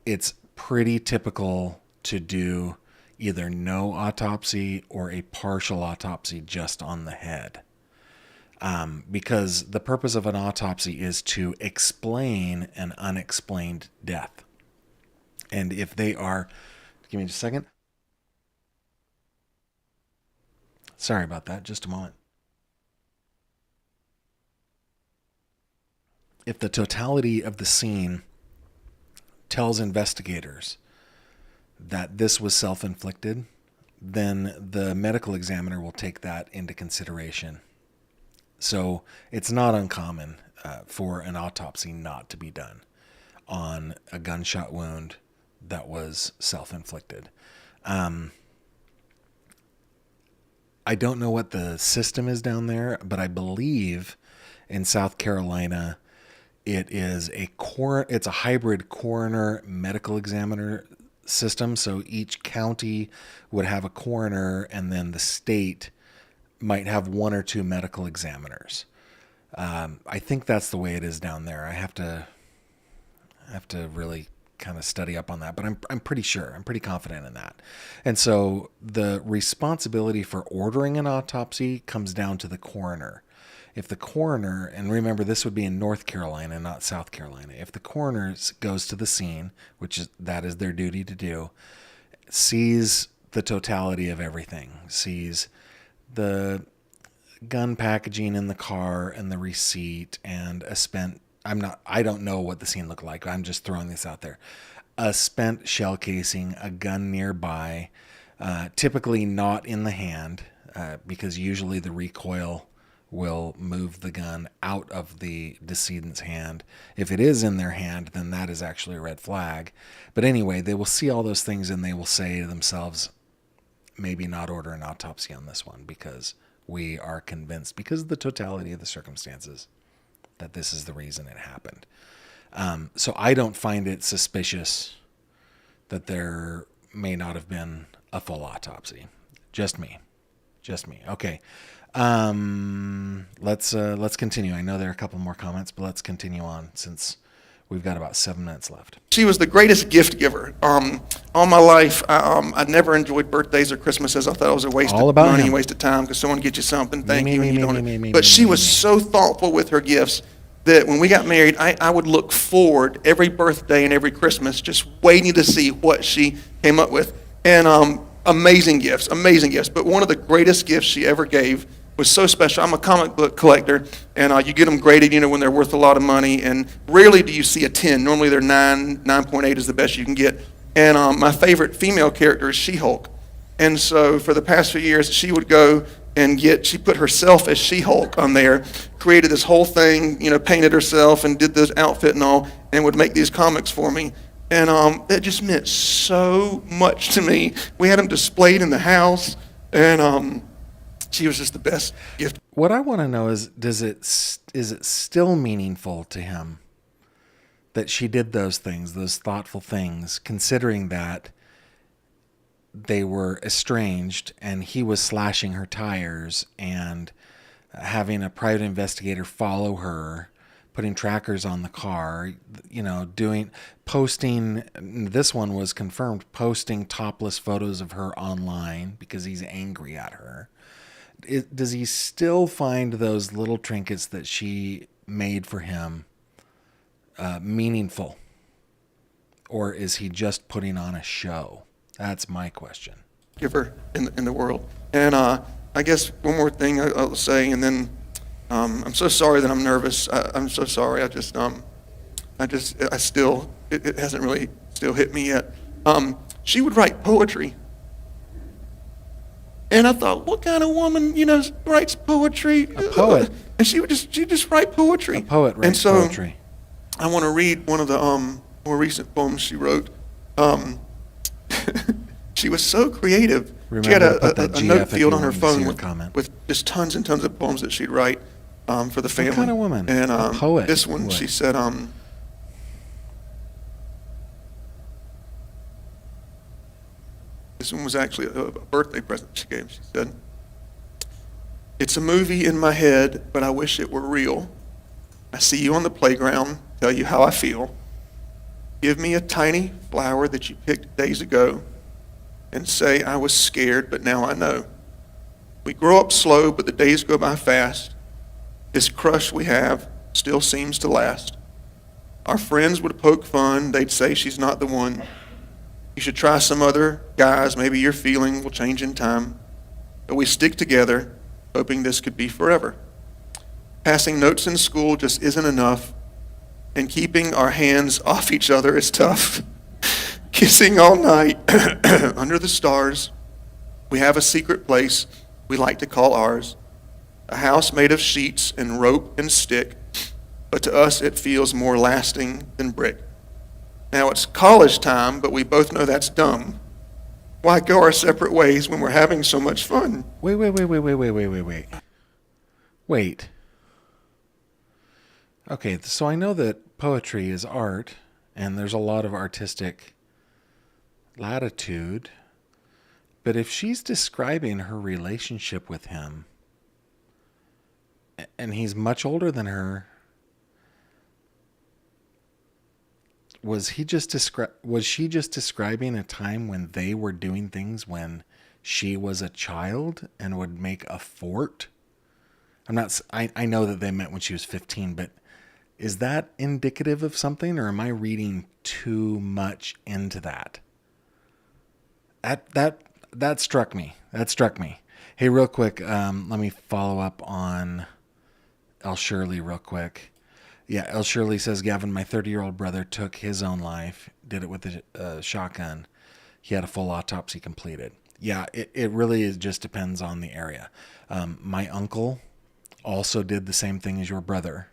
S1: it's pretty typical to do either no autopsy or a partial autopsy just on the head. because the purpose of an autopsy is to explain an unexplained death. And if they are, give me just a second. Sorry about that. Just a moment. If the totality of the scene tells investigators that this was self-inflicted, then the medical examiner will take that into consideration. So it's not uncommon for an autopsy not to be done on a gunshot wound that was self-inflicted. I don't know what the system is down there, but I believe in South Carolina it is it's a hybrid coroner medical examiner system. So each county would have a coroner, and then the state might have one or two medical examiners. I think that's the way it is down there. I have to really kind of study up on that, but I'm pretty sure. I'm pretty confident in that. And so the responsibility for ordering an autopsy comes down to the coroner. If the coroner, and remember this would be in North Carolina, not South Carolina, if the coroner goes to the scene, that is their duty to do, sees the totality of everything, sees the gun packaging in the car and the receipt and I don't know what the scene looked like. I'm just throwing this out there. A spent shell casing, a gun nearby, typically not in the hand, because usually the recoil will move the gun out of the decedent's hand. If it is in their hand, then that is actually a red flag. But anyway, they will see all those things and they will say to themselves, maybe not order an autopsy on this one because we are convinced, because of the totality of the circumstances, that this is the reason it happened. So I don't find it suspicious that there may not have been a full autopsy. Just me. Okay. Let's continue. I know there are a couple more comments, but let's continue on since we've got about 7 minutes left.
S2: She was the greatest gift giver. All my life, I never enjoyed birthdays or Christmases. I thought it was a waste of money, waste of time, because someone gets you something, thank you, and you don't. But she was so thoughtful with her gifts that when we got married, I would look forward every birthday and every Christmas, just waiting to see what she came up with. And amazing gifts. But one of the greatest gifts she ever gave was so special. I'm a comic book collector, and you get them graded, when they're worth a lot of money, and rarely do you see a 10. Normally they're 9.8 is the best you can get. And my favorite female character is She-Hulk. And so for the past few years, she would go and she put herself as She-Hulk on there, created this whole thing, painted herself and did this outfit and all, and would make these comics for me. And that just meant so much to me. We had them displayed in the house, and she was just the best gift.
S1: What I want to know is it still meaningful to him that she did those things, those thoughtful things, considering that they were estranged and he was slashing her tires and having a private investigator follow her, putting trackers on the car, posting, this one was confirmed, posting topless photos of her online because he's angry at her. Does he still find those little trinkets that she made for him meaningful? Or is he just putting on a show? That's my question.
S2: Giver in the world. And I guess one more thing I'll say, and then I'm so sorry that I'm nervous. I'm so sorry. It hasn't really still hit me yet. She would write poetry. And I thought, what kind of woman, writes poetry?
S1: A poet.
S2: And she just write poetry.
S1: A poet writes poetry.
S2: I want to read one of the more recent poems she wrote. She was so creative. She had a note field on her phone with just tons and tons of poems that she'd write for the family.
S1: What kind of woman?
S2: And
S1: a poet.
S2: This one, she said, this one was actually a birthday present she gave. She said, "It's a movie in my head, but I wish it were real. I see you on the playground, tell you how I feel. Give me a tiny flower that you picked days ago and say I was scared, but now I know. We grow up slow, but the days go by fast. This crush we have still seems to last. Our friends would poke fun. They'd say she's not the one. You should try some other guys. Maybe your feeling will change in time. But we stick together, hoping this could be forever. Passing notes in school just isn't enough, and keeping our hands off each other is tough. Kissing all night under the stars. We have a secret place we like to call ours. A house made of sheets and rope and stick, but to us it feels more lasting than brick. Now it's college time, but we both know that's dumb. Why go our separate ways when we're having so much fun?
S1: Wait. Okay, so I know that poetry is art, and there's a lot of artistic latitude, but if she's describing her relationship with him, and he's much older than her, was she just describing a time when they were doing things when she was a child and would make a fort? I know that they met when she was 15, but is that indicative of something, or am I reading too much into that? That struck me. Hey, real quick, let me follow up on El Shirley real quick. Yeah, El Shirley says, Gavin, my 30-year-old brother took his own life, did it with a shotgun. He had a full autopsy completed. Yeah, it really just depends on the area. My uncle also did the same thing as your brother,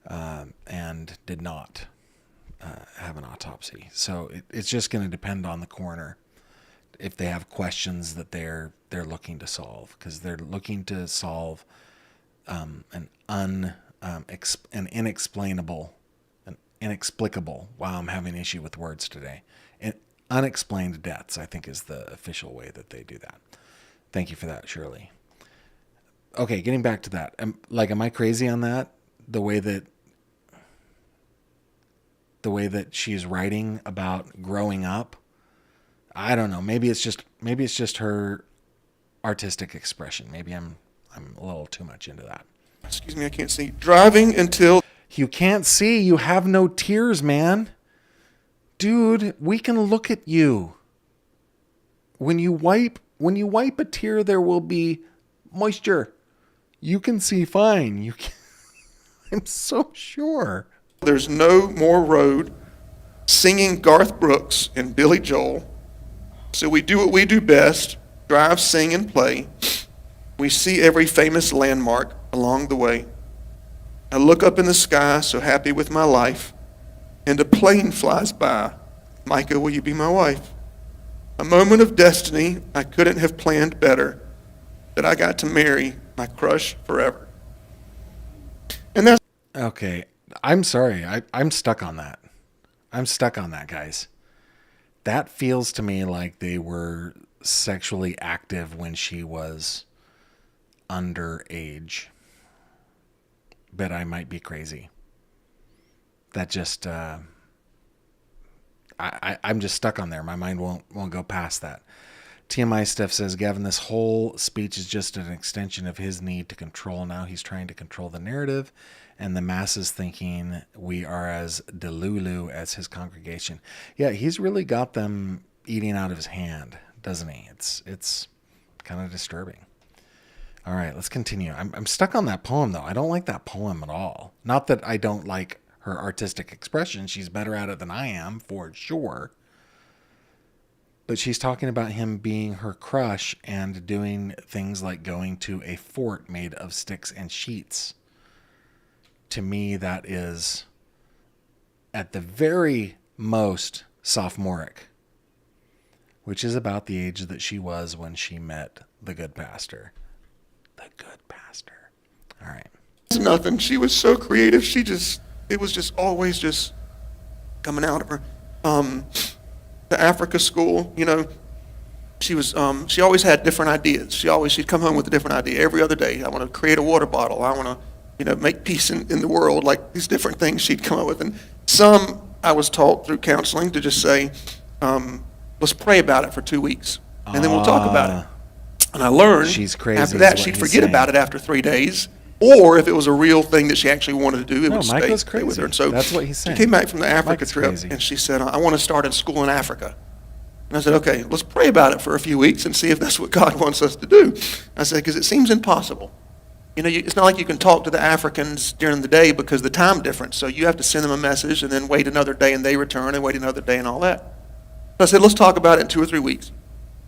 S1: and did not have an autopsy. So it's just going to depend on the coroner if they have questions that they're looking to solve, because they're looking to solve an inexplicable. Wow, I'm having an issue with words today. Unexplained deaths, I think, is the official way that they do that. Thank you for that, Shirley. Okay, getting back to that. Am I crazy on that? The way that she's writing about growing up? I don't know. Maybe it's just her artistic expression. Maybe I'm a little too much into that.
S2: Excuse me, I can't see. Driving until...
S1: You can't see. You have no tears, man. Dude, we can look at you. When you wipe a tear, there will be moisture. You can see fine. You can... I'm so sure.
S2: There's no more road, singing Garth Brooks and Billy Joel. So we do what we do best, drive, sing, and play. We see every famous landmark along the way. I look up in the sky, so happy with my life, and a plane flies by. Mica, will you be my wife? A moment of destiny I couldn't have planned better, that I got to marry my crush forever. And that's...
S1: Okay, I'm sorry. I'm stuck on that. Guys. That feels to me like they were sexually active when she was underage. But I might be crazy. That just... I'm just stuck on there. My mind won't go past that. TMI Steph says, Gavin, this whole speech is just an extension of his need to control. Now he's trying to control the narrative, and the masses thinking we are as delulu as his congregation. Yeah, he's really got them eating out of his hand, doesn't he? It's kind of disturbing. All right, let's continue. I'm stuck on that poem, though. I don't like that poem at all. Not that I don't like her artistic expression. She's better at it than I am, for sure. But she's talking about him being her crush and doing things like going to a fort made of sticks and sheets. To me, that is, at the very most, sophomoric, which is about the age that she was when she met the good pastor. The good pastor. All right.
S2: It's nothing. She was so creative. It was just always just coming out of her. The Africa school, she always had different ideas. She'd come home with a different idea every other day. I want to create a water bottle. I want to, make peace in the world. Like these different things she'd come up with. And some I was taught through counseling to just say, let's pray about it for 2 weeks, and then we'll talk about it. And I learned
S1: she's crazy
S2: after that she'd forget about it after 3 days, or if it was a real thing that she actually wanted to do, it
S1: No,
S2: would
S1: Michael's
S2: stay with her.
S1: crazy.
S2: And so
S1: That's what he's saying.
S2: She came back from the Africa
S1: Michael's
S2: trip,
S1: crazy.
S2: and she said, I want to start a school in Africa. And I said, okay, let's pray about it for a few weeks and see if that's what God wants us to do. I said, because it seems impossible. You know, it's not like you can talk to the Africans during the day because of the time difference. So you have to send them a message and then wait another day and they return and wait another day and all that. So I said, let's talk about it in 2 or 3 weeks.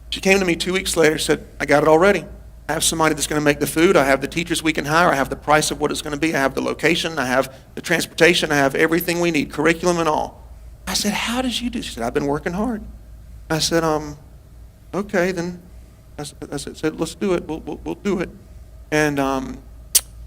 S2: She came to me 2 weeks later and said, I got it already. I have somebody that's going to make the food. I have the teachers we can hire. I have the price of what it's going to be. I have the location. I have the transportation. I have everything we need, curriculum and all. I said, how did you do? She said, I've been working hard. I said, okay, then. I said, let's do it. We'll do it. And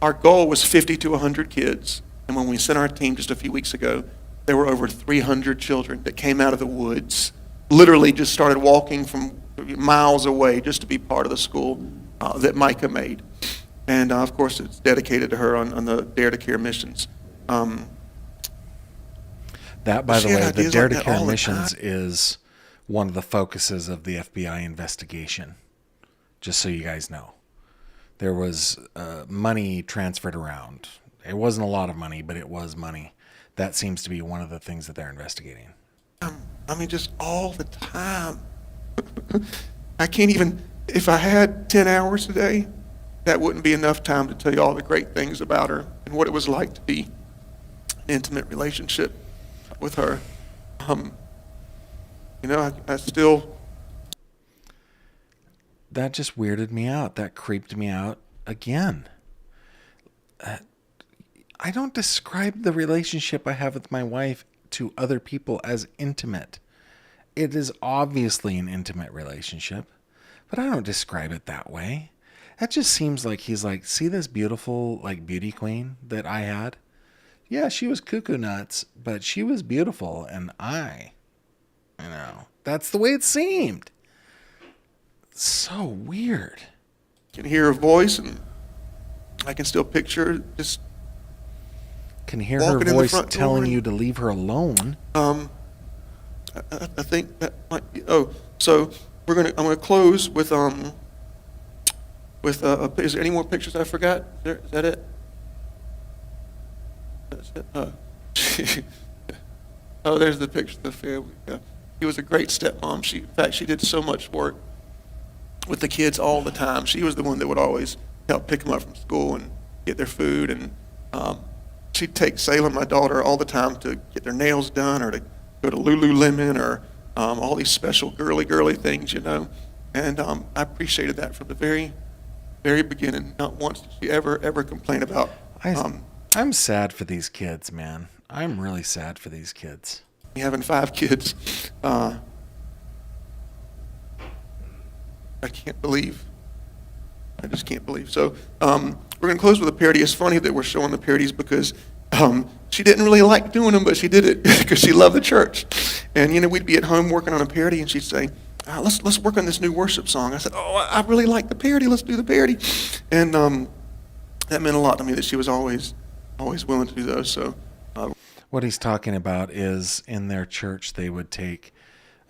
S2: our goal was 50 to 100 kids. And when we sent our team just a few weeks ago, there were over 300 children that came out of the woods, literally just started walking from miles away just to be part of the school that Mica made. And of course, it's dedicated to her on the Dare to Care missions.
S1: That, by the way, the Dare to Care
S2: all the
S1: missions
S2: time.
S1: is one of the focuses of the FBI investigation, just so you guys know. There was money transferred around. It wasn't a lot of money, but it was money. That seems to be one of the things that they're investigating.
S2: I mean, just all the time. I can't even, if I had 10 hours a day, that wouldn't be enough time to tell you all the great things about her and what it was like to be in an intimate relationship with her. You know, I still...
S1: That just weirded me out. That creeped me out again. I don't describe the relationship I have with my wife to other people as intimate. It is obviously an intimate relationship, but I don't describe it that way. That just seems like he's like, see this beautiful, like, beauty queen that I had? Yeah, she was cuckoo nuts, but she was beautiful, and that's the way it seemed. So weird.
S2: can hear her voice, and I can still picture her just
S1: Can hear her
S2: walking in the
S1: voice
S2: front door
S1: telling
S2: and-
S1: you to leave her alone.
S2: I think that might be. Oh, so I'm gonna close with is there any more pictures I forgot? Is that it? That's it. Oh, there's the picture of the family. Yeah. She was a great stepmom. In fact, she did so much work with the kids all the time. She was the one that would always help pick them up from school and get their food. And she'd take Salem, my daughter, all the time to get their nails done or to go to Lululemon or all these special girly things, you know. And I appreciated that from the very, very beginning. Not once did she ever complain about.
S1: I'm sad for these kids, man. I'm really sad for these kids.
S2: Having 5 kids. I can't believe. I just can't believe. So we're going to close with a parody. It's funny that we're showing the parodies because she didn't really like doing them, but she did it because she loved the church. And, you know, we'd be at home working on a parody, and she'd say, let's work on this new worship song. I said, I really like the parody. Let's do the parody. And that meant a lot to me that she was always willing to do those. So.
S1: What he's talking about is in their church, they would take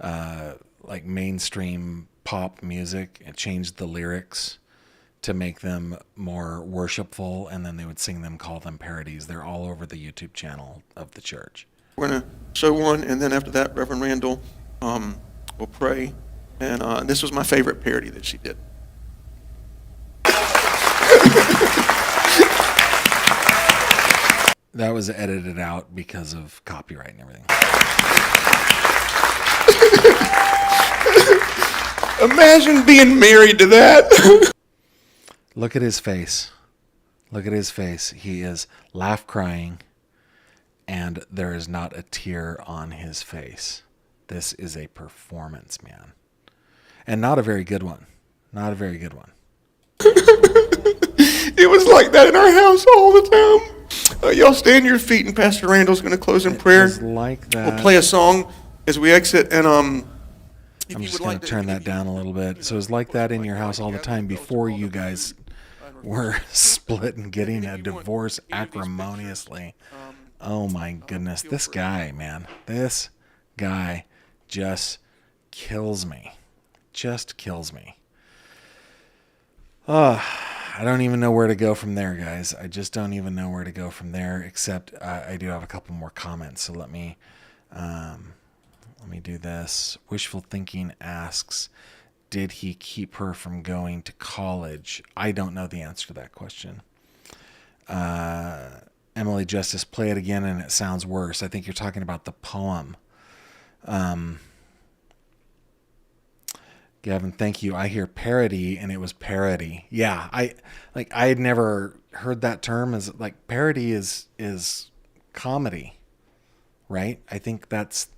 S1: like mainstream pop music and change the lyrics to make them more worshipful, and then they would sing them, call them parodies. They're all over the YouTube channel of the church.
S2: We're going to show one, and then after that, Reverend Randall will pray. And this was my favorite parody that she did.
S1: That was edited out because of copyright and everything.
S2: Imagine being married to that.
S1: Look at his face. Look at his face. He is laugh crying, and there is not a tear on his face. This is a performance, man. And not a very good one. Not a very good one.
S2: It was like that in our house all the time. Y'all stay on your feet, and Pastor Randall's going to close in prayer.
S1: It was like that.
S2: We'll play a song as we exit, and
S1: I'm just going to turn that down a little bit. So it was like that in your house all the time before you guys were split and getting a divorce acrimoniously. Oh my goodness. This guy, man. This guy just kills me. Just kills me. I don't even know where to go from there, guys. I just don't even know where to go from there, except I do have a couple more comments. So let me do this. Wishful Thinking asks, did he keep her from going to college? I don't know the answer to that question. Emily Justice, play it again and it sounds worse. I think you're talking about the poem. Gavin, thank you. I hear parody and it was parody. Yeah, I had never heard that term. As like parody is comedy, right? I think that's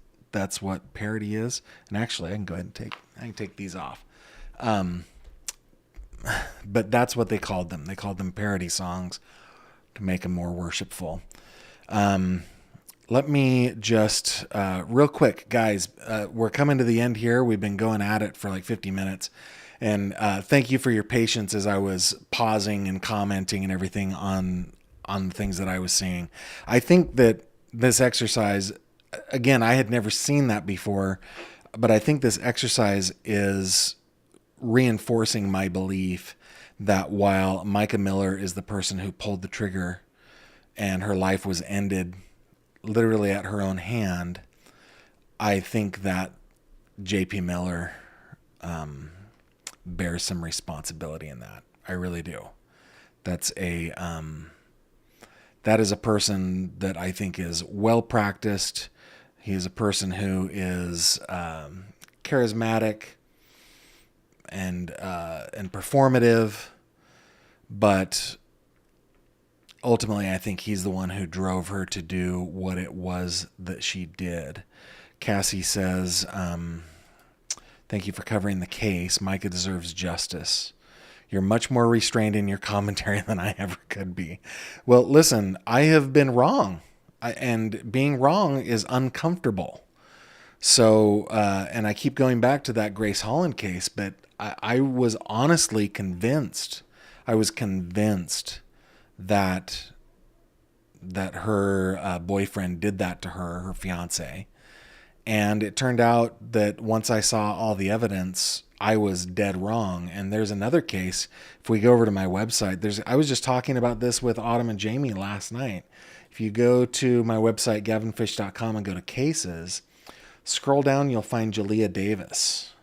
S1: what parody is. And actually, I can go ahead and take these off. But that's what they called them. They called them parody songs to make them more worshipful. Let me just, real quick, guys, we're coming to the end here. We've been going at it for like 50 minutes. And thank you for your patience as I was pausing and commenting and everything on the things that I was seeing. I think that this exercise, again, I had never seen that before, but I think this exercise is reinforcing my belief that while Mica Miller is the person who pulled the trigger and her life was ended literally at her own hand, I think that JP Miller bears some responsibility in that. I really do. That is a person that I think is well practiced. He is a person who is charismatic and performative, but ultimately, I think he's the one who drove her to do what it was that she did. Cassie says, thank you for covering the case. Mica deserves justice. You're much more restrained in your commentary than I ever could be. Well, listen, I have been wrong, and being wrong is uncomfortable. So, and I keep going back to that Grace Holland case, but I was honestly convinced. I was convinced that her boyfriend did that to her fiance. And it turned out that once I saw all the evidence, I was dead wrong. And there's another case. If we go over to my website, I was just talking about this with Autumn and Jamie last night. If you go to my website, gavinfish.com, and go to cases, scroll down, you'll find Jalea Davis.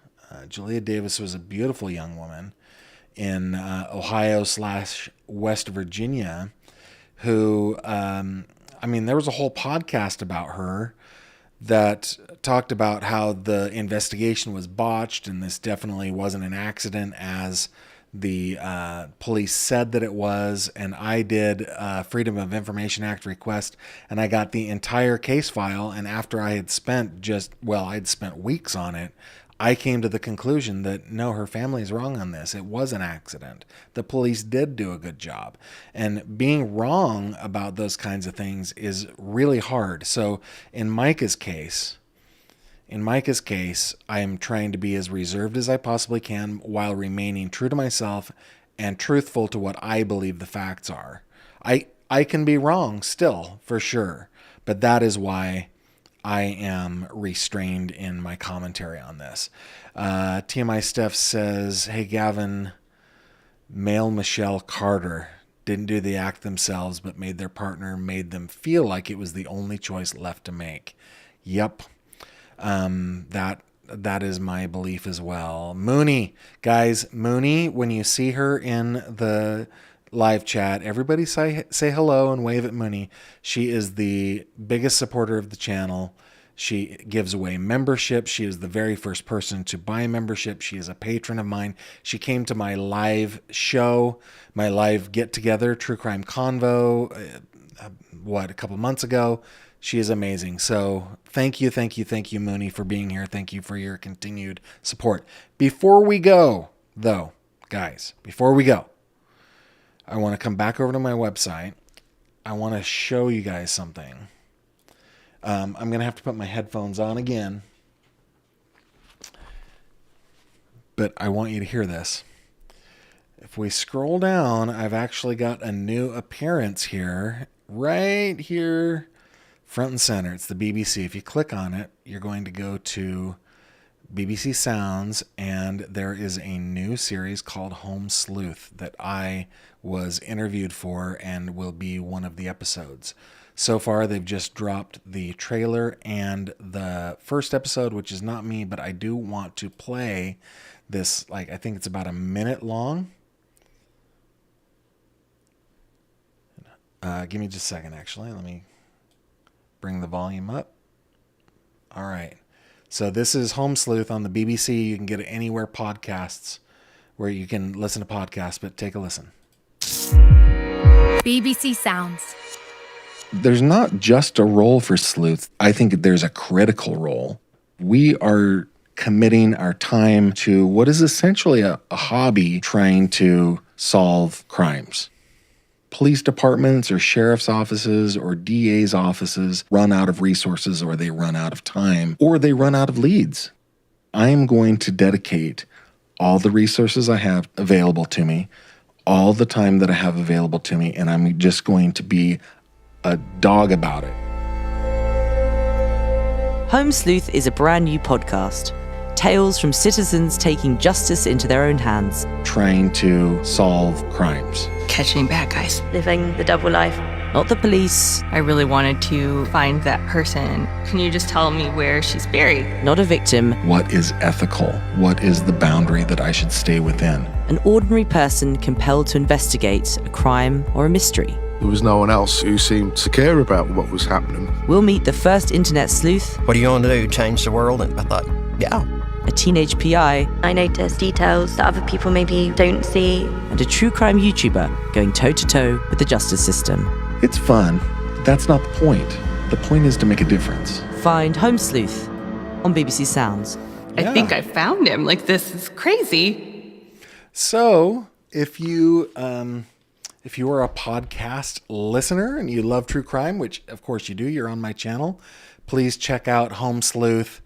S1: Jalea Davis was a beautiful young woman in Ohio/West Virginia who, there was a whole podcast about her that talked about how the investigation was botched and this definitely wasn't an accident as the police said that it was. And I did a Freedom of Information Act request and I got the entire case file. And after I had spent I'd spent weeks on it, I came to the conclusion that no, her family's wrong on this. It was an accident. The police did do a good job. And being wrong about those kinds of things is really hard. So in Mica's case, I am trying to be as reserved as I possibly can while remaining true to myself and truthful to what I believe the facts are. I can be wrong still, for sure. But that is why I am restrained in my commentary on this. TMI Steph says, hey, Gavin, male Michelle Carter didn't do the act themselves, but made them feel like it was the only choice left to make. Yep. That is my belief as well. Mooney, guys, when you see her in the live chat, everybody say hello and wave at Mooney. She is the biggest supporter of the channel. She gives away membership. She is the very first person to buy membership. She is a patron of mine. She came to my live show, my live get-together, True Crime Convo, a couple months ago. She is amazing. So thank you, Mooney, for being here. Thank you for your continued support. Before we go, though, guys, I want to come back over to my website. I want to show you guys something. I'm going to have to put my headphones on again. But I want you to hear this. If we scroll down, I've actually got a new appearance here. Right here, front and center. It's the BBC. If you click on it, you're going to go to BBC Sounds, and there is a new series called Home Sleuth that I was interviewed for and will be one of the episodes. So far, they've just dropped the trailer and the first episode, which is not me, but I do want to play this, I think it's about a minute long. Give me just a second, actually. Let me bring the volume up. All right. So this is Home Sleuth on the BBC. You can get it anywhere podcasts, where you can listen to podcasts, but take a listen.
S3: BBC Sounds.
S1: There's not just a role for sleuths. I think there's a critical role. We are committing our time to what is essentially a hobby, trying to solve crimes. Police departments or sheriff's offices or DA's offices run out of resources, or they run out of time, or they run out of leads. I am going to dedicate all the resources I have available to me, all the time that I have available to me, and I'm just going to be a dog about it.
S4: Home Sleuth is a brand new podcast. Tales from citizens taking justice into their own hands.
S1: Trying to solve crimes.
S5: Catching bad guys.
S6: Living the double life.
S4: Not the police.
S5: I really wanted to find that person. Can you just tell me where she's buried?
S4: Not a victim.
S1: What is ethical? What is the boundary that I should stay within?
S4: An ordinary person compelled to investigate a crime or a mystery.
S7: There was no one else who seemed to care about what was happening.
S4: We'll meet the first internet sleuth.
S8: What are you going to do? Change the world? And I thought, yeah.
S4: A teenage PI.
S6: I notice details that other people maybe don't see.
S4: And a true crime YouTuber going toe-to-toe with the justice system.
S1: It's fun. That's not the point. The point is to make a difference.
S4: Find Home Sleuth on BBC Sounds.
S5: I think I found him. This is crazy.
S1: So, if you are a podcast listener and you love true crime, which of course you do, you're on my channel, please check out Home Sleuth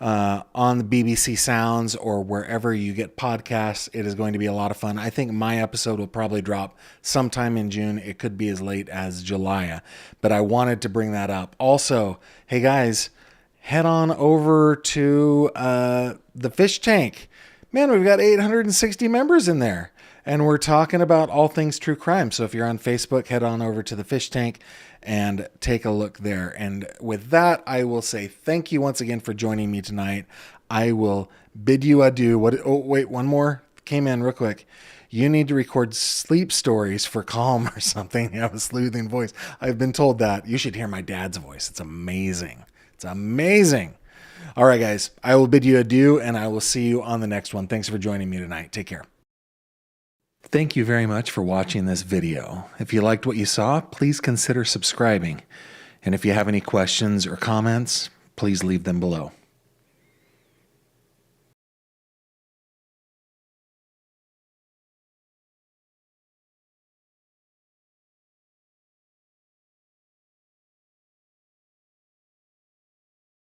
S1: on the BBC Sounds or wherever you get podcasts. It is going to be a lot of fun. I think my episode will probably drop sometime in June. It could be as late as July, but I wanted to bring that up. Also, hey guys, head on over to the Fish Tank. Man, we've got 860 members in there, and we're talking about all things true crime. So if you're on Facebook, head on over to the Fish Tank and take a look there. And with that, I will say thank you once again for joining me tonight. I will bid you adieu. Oh, wait, one more came in real quick. You need to record sleep stories for Calm or something. You have a soothing voice. I've been told that. You should hear my dad's voice. It's amazing. It's amazing. All right, guys, I will bid you adieu, and I will see you on the next one. Thanks for joining me tonight. Take care. Thank you very much for watching this video. If you liked what you saw, please consider subscribing. And if you have any questions or comments, please leave them below.